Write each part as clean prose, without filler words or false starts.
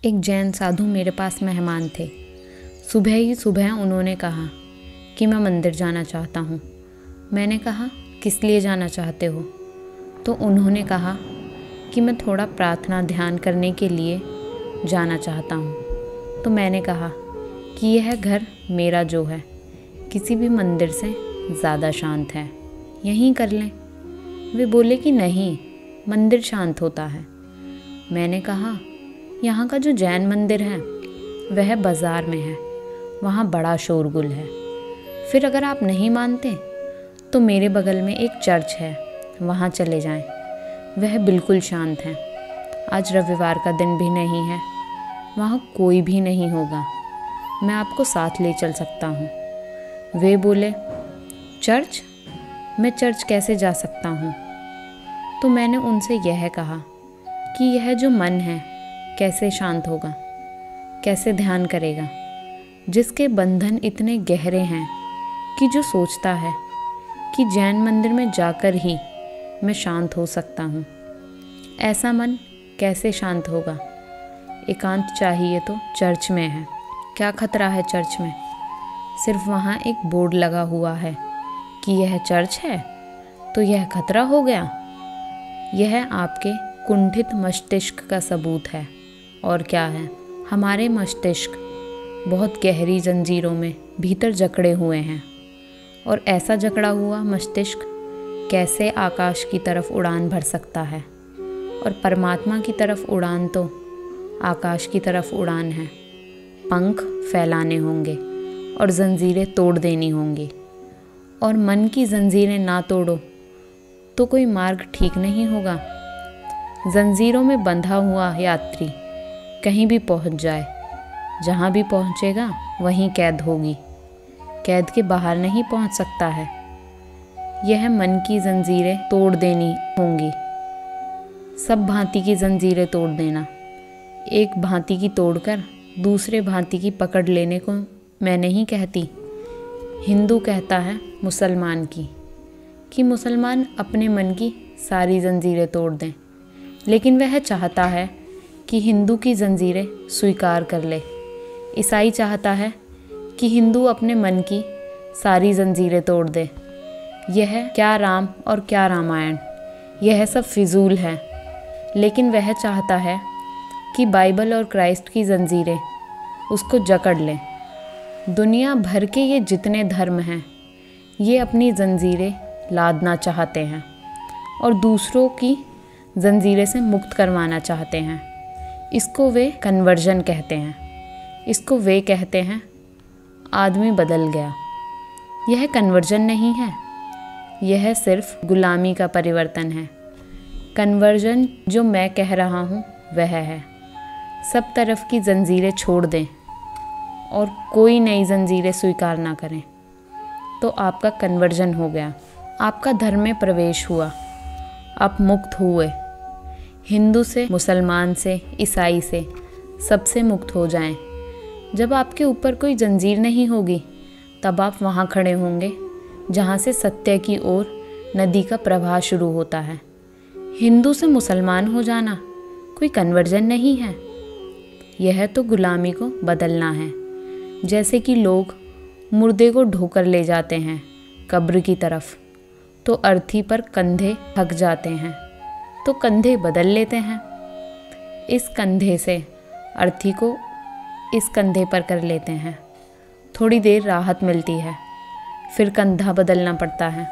एक जैन साधु मेरे पास मेहमान थे। सुबह ही सुबह उन्होंने कहा कि मैं मंदिर जाना चाहता हूँ। मैंने कहा, किस लिए जाना चाहते हो? तो उन्होंने कहा कि मैं थोड़ा प्रार्थना ध्यान करने के लिए जाना चाहता हूँ। तो मैंने कहा कि यह घर मेरा जो है किसी भी मंदिर से ज़्यादा शांत है, यहीं कर लें। वे बोले कि नहीं, मंदिर शांत होता है। मैंने कहा, यहाँ का जो जैन मंदिर है वह बाज़ार में है, वहाँ बड़ा शोरगुल है। फिर अगर आप नहीं मानते तो मेरे बगल में एक चर्च है, वहाँ चले जाएं, वह बिल्कुल शांत है। आज रविवार का दिन भी नहीं है, वहाँ कोई भी नहीं होगा, मैं आपको साथ ले चल सकता हूँ। वे बोले, चर्च? मैं चर्च कैसे जा सकता हूँ? तो मैंने उनसे यह कहा कि यह जो मन है कैसे शांत होगा, कैसे ध्यान करेगा, जिसके बंधन इतने गहरे हैं कि जो सोचता है कि जैन मंदिर में जाकर ही मैं शांत हो सकता हूँ, ऐसा मन कैसे शांत होगा? एकांत चाहिए तो चर्च में है। क्या खतरा है चर्च में? सिर्फ वहाँ एक बोर्ड लगा हुआ है कि यह चर्च है, तो यह खतरा हो गया। यह आपके कुंठित मस्तिष्क का सबूत है। और क्या है? हमारे मस्तिष्क बहुत गहरी जंजीरों में भीतर जकड़े हुए हैं, और ऐसा जकड़ा हुआ मस्तिष्क कैसे आकाश की तरफ उड़ान भर सकता है? और परमात्मा की तरफ उड़ान तो आकाश की तरफ उड़ान है। पंख फैलाने होंगे और जंजीरें तोड़ देनी होंगी। और मन की जंजीरें ना तोड़ो तो कोई मार्ग ठीक नहीं होगा। जंजीरों में बंधा हुआ यात्री कहीं भी पहुंच जाए, जहां भी पहुंचेगा वहीं कैद होगी, कैद के बाहर नहीं पहुंच सकता है। यह मन की जंजीरें तोड़ देनी होंगी, सब भांति की जंजीरें तोड़ देना। एक भांति की तोड़कर दूसरे भांति की पकड़ लेने को मैं नहीं कहती। हिंदू कहता है मुसलमान की, कि मुसलमान अपने मन की सारी जंजीरें तोड़ दें, लेकिन वह चाहता है कि हिंदू की जंजीरें स्वीकार कर ले। ईसाई चाहता है कि हिंदू अपने मन की सारी जंजीरें तोड़ दे। यह क्या राम और क्या रामायण, यह सब फिजूल है। लेकिन वह चाहता है कि बाइबल और क्राइस्ट की जंजीरें उसको जकड़ लें। दुनिया भर के ये जितने धर्म हैं, ये अपनी जंजीरें लादना चाहते हैं और दूसरों की जंजीरें से मुक्त करवाना चाहते हैं। इसको वे कन्वर्जन कहते हैं। इसको वे कहते हैं आदमी बदल गया। यह कन्वर्जन नहीं है, यह सिर्फ गुलामी का परिवर्तन है। कन्वर्जन जो मैं कह रहा हूँ वह है सब तरफ की जंजीरें छोड़ दें और कोई नई जंजीरें स्वीकार ना करें, तो आपका कन्वर्जन हो गया, आपका धर्म में प्रवेश हुआ, आप मुक्त हुए। हिंदू से, मुसलमान से, ईसाई से, सबसे मुक्त हो जाएं। जब आपके ऊपर कोई जंजीर नहीं होगी, तब आप वहाँ खड़े होंगे जहाँ से सत्य की ओर नदी का प्रवाह शुरू होता है। हिंदू से मुसलमान हो जाना कोई कन्वर्जन नहीं है, यह तो गुलामी को बदलना है। जैसे कि लोग मुर्दे को ढोकर ले जाते हैं कब्र की तरफ, तो अर्थी पर कंधे थक जाते हैं तो कंधे बदल लेते हैं। इस कंधे से अर्थी को इस कंधे पर कर लेते हैं, थोड़ी देर राहत मिलती है, फिर कंधा बदलना पड़ता है।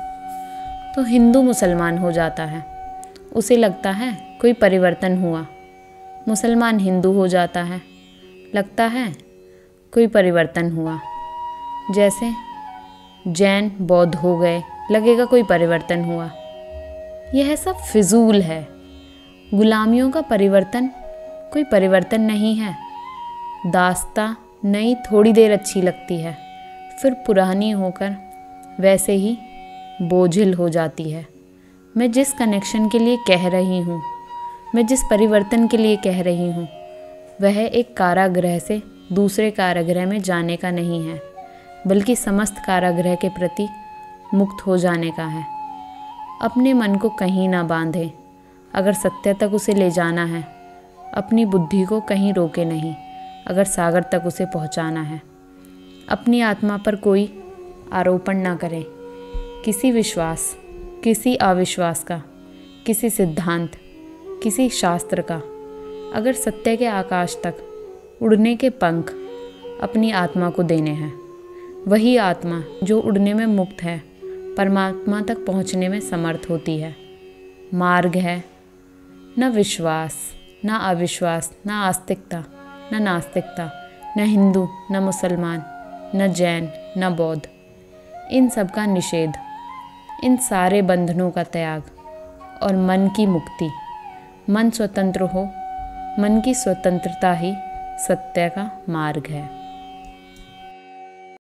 तो हिंदू मुसलमान हो जाता है, उसे लगता है कोई परिवर्तन हुआ। मुसलमान हिंदू हो जाता है, लगता है कोई परिवर्तन हुआ। जैसे जैन बौद्ध हो गए, लगेगा कोई परिवर्तन हुआ। यह सब फिजूल है। गुलामियों का परिवर्तन कोई परिवर्तन नहीं है। दास्तां नई थोड़ी देर अच्छी लगती है, फिर पुरानी होकर वैसे ही बोझिल हो जाती है। मैं जिस कनेक्शन के लिए कह रही हूँ, मैं जिस परिवर्तन के लिए कह रही हूँ, वह एक कारागृह से दूसरे कारागृह में जाने का नहीं है, बल्कि समस्त कारागृह के प्रति मुक्त हो जाने का है। अपने मन को कहीं ना बांधे। अगर सत्य तक उसे ले जाना है अपनी बुद्धि को कहीं रोके नहीं अगर सागर तक उसे पहुंचाना है। अपनी आत्मा पर कोई आरोपण ना करें, किसी विश्वास, किसी अविश्वास का, किसी सिद्धांत, किसी शास्त्र का। अगर सत्य के आकाश तक उड़ने के पंख अपनी आत्मा को देने हैं, वही आत्मा जो उड़ने में मुक्त है परमात्मा तक पहुंचने में समर्थ होती है। मार्ग है न विश्वास, न अविश्वास, न आस्तिकता, न नास्तिकता, न हिंदू, न मुसलमान, न जैन, न बौद्ध। इन सब का निषेध, इन सारे बंधनों का त्याग और मन की मुक्ति। मन स्वतंत्र हो, मन की स्वतंत्रता ही सत्य का मार्ग है।